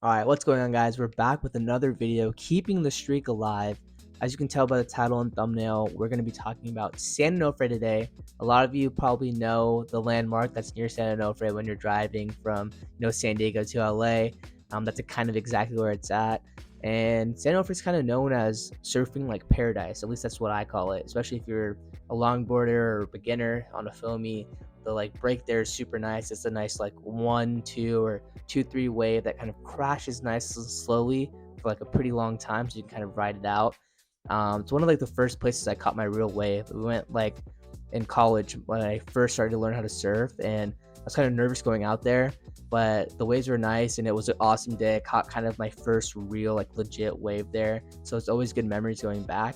Alright, what's going on, guys? We're back with another video, keeping the streak alive. As you can tell by the title and thumbnail, we're going to be talking about San Onofre today. A lot of you probably know the landmark that's near San Onofre when you're driving from San Diego to LA. That's kind of exactly where it's at. And San Onofre is kind of known as surfing like paradise. At least that's what I call it, especially if you're a longboarder or beginner on a foamy. The break there is super nice. It's a nice 1, 2, or 2, 3 wave that kind of crashes nice and slowly for a pretty long time, so you can kind of ride it out. It's one of the first places I caught my real wave. We went in college when I first started to learn how to surf, and I was kind of nervous going out there, but the waves were nice and it was an awesome day. I caught kind of my first real legit wave there, so it's always good memories going back.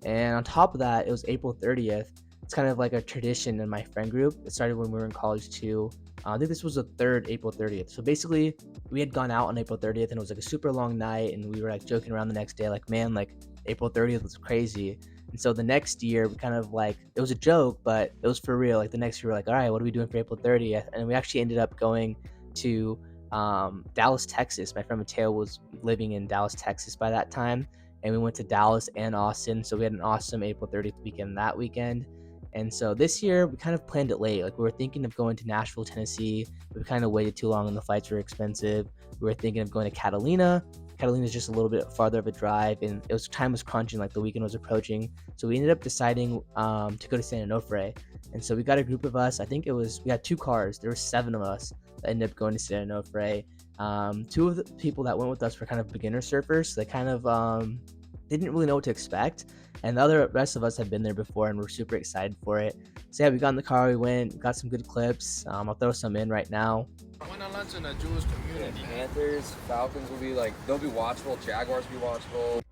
And on top of that, it was April 30th. It's kind of like a tradition in my friend group. It started when we were in college too. I think this was the third April 30th. So basically, we had gone out on April 30th and it was a super long night, and we were joking around the next day, man, April 30th was crazy. And so the next year, we kind of it was a joke, but it was for real. The next year, we're all right, what are we doing for April 30th? And we actually ended up going to Dallas, Texas. My friend Mateo was living in Dallas, Texas by that time. And we went to Dallas and Austin. So we had an awesome April 30th weekend that weekend. And so this year we kind of planned it late. We were thinking of going to Nashville, Tennessee. We kind of waited too long and the flights were expensive. We were thinking of going to Catalina. Catalina is just a little bit farther of a drive, and time was crunching, the weekend was approaching. So we ended up deciding to go to San Onofre. And so we got a group of us. I think we had 2 cars. There were 7 of us that ended up going to San Onofre. 2 of the people that went with us were kind of beginner surfers. So they kind of they didn't really know what to expect, and the rest of us had been there before and we're super excited for it. So yeah, we got in the car, we went, got some good clips. I'll throw some in right now. Went on lunch in a Jewish community. Panthers, Falcons will be they'll be watchable. Jaguars will be watchable.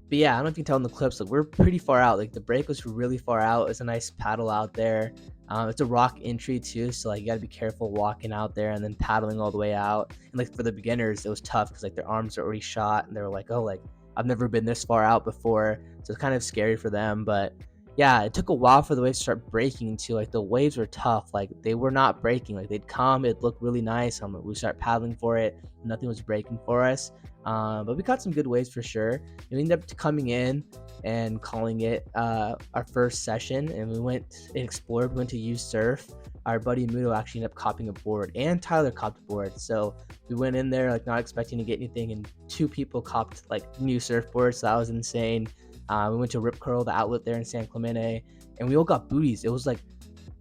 But yeah, I don't know if you can tell in the clips, we're pretty far out. The break was really far out. It's a nice paddle out there. It's a rock entry too, so you got to be careful walking out there and then paddling all the way out. And for the beginners, it was tough because their arms are already shot and they were oh, I've never been this far out before, so it's kind of scary for them. But yeah, it took a while for the waves to start breaking too. The waves were tough. They were not breaking. They'd come, it looked really nice. We start paddling for it, nothing was breaking for us. But we caught some good waves for sure. And we ended up coming in and calling it our first session, and we went and explored. We went to use surf. Our buddy Mudo actually ended up copping a board, and Tyler copped a board. So we went in there not expecting to get anything, and 2 people copped new surfboards. So that was insane. We went to Rip Curl, the outlet there in San Clemente, and we all got booties. It was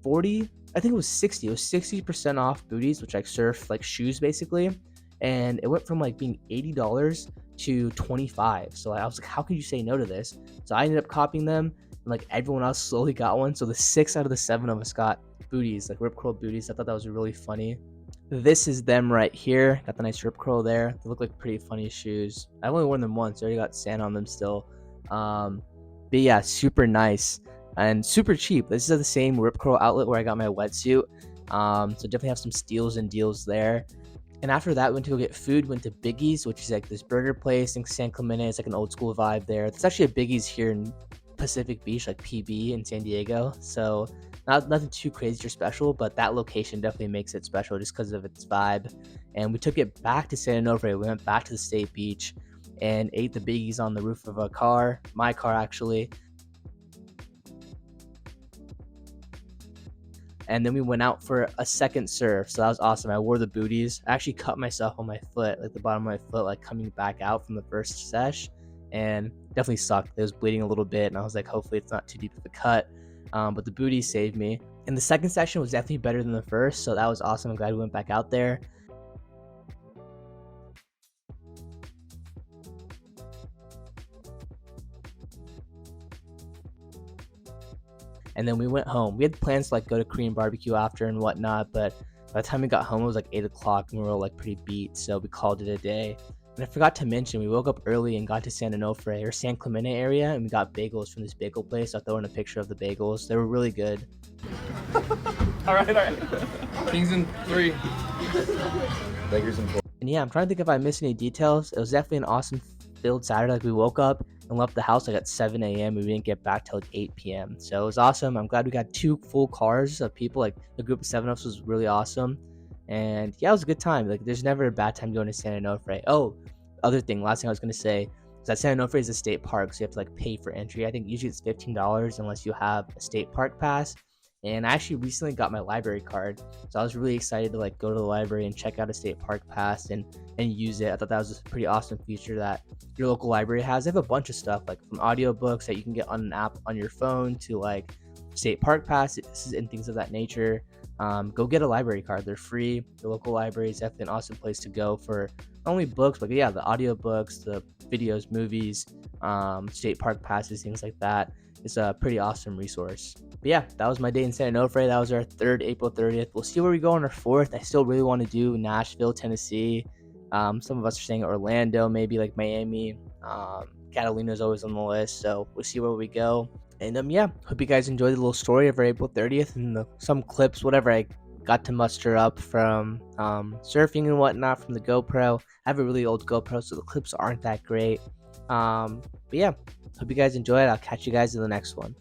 40, I think it was 60. It was 60% off booties, which surf shoes basically. And it went from being $80 to $25. So I was how could you say no to this? So I ended up copying them, and everyone else slowly got one. So the 6 out of the 7 of us got booties, Rip Curl booties. I thought that was really funny. This is them right here. Got the nice Rip Curl there. They look like pretty funny shoes. I've only worn them once. I already got sand on them still. But yeah, super nice and super cheap. This is at the same Rip Curl outlet where I got my wetsuit. So definitely have some steals and deals there. And after that, we went to go get food. Went to Biggie's, which is this burger place in San Clemente. It's an old school vibe there. There's actually a Biggie's here in Pacific Beach, PB in San Diego. So nothing too crazy or special, but that location definitely makes it special just because of its vibe. And we took it back to San Onofre. We went back to the state beach and ate the Biggies on the roof of a car, my car actually. And then we went out for a second surf, so that was awesome. I wore the booties. I actually cut myself on my foot, the bottom of my foot, coming back out from the first sesh, and definitely sucked. It was bleeding a little bit, and I was hopefully it's not too deep of a cut. But the booties saved me. And the second section was definitely better than the first, so that was awesome. I'm glad we went back out there. And then we went home. We had plans to like go to Korean barbecue after and whatnot, but by the time we got home, it was like 8 o'clock and we were like pretty beat, so we called it a day. And I forgot to mention, we woke up early and got to San Onofre or San Clemente area, and we got bagels from this bagel place. I'll throw in a picture of the bagels. They were really good. All right. Kings in 3. Lakers and And yeah, I'm trying to think if I missed any details. It was definitely an awesome filled Saturday. Like we woke up and left the house like at 7 a.m. We didn't get back till like 8 p.m. So it was awesome. I'm glad we got 2 full cars of people. Like the group of 7 of us was really awesome. And yeah, it was a good time. Like there's never a bad time going to San Onofre. Oh, last thing I was gonna say is that San Onofre is a state park, so you have to like pay for entry. I think usually it's $15 unless you have a state park pass. And I actually recently got my library card, so I was really excited to like go to the library and check out a state park pass and use it. I thought that was a pretty awesome feature that your local library has. They have a bunch of stuff like from audiobooks that you can get on an app on your phone to like state park passes and things of that nature. Go get a library card. They're free. The local library is definitely an awesome place to go for not only books, but yeah, the audiobooks, the videos, movies, state park passes, things like that. It's a pretty awesome resource. But yeah, that was my day in San Onofre. That was our third, April 30th. We'll see where we go on our fourth. I still really want to do Nashville, Tennessee. Some of us are saying Orlando, maybe like Miami. Catalina is always on the list, so we'll see where we go. And yeah, hope you guys enjoyed the little story of our April 30th and some clips, whatever I got to muster up from surfing and whatnot from the GoPro. I have a really old GoPro, so the clips aren't that great. But yeah, hope you guys enjoyed. I'll catch you guys in the next one.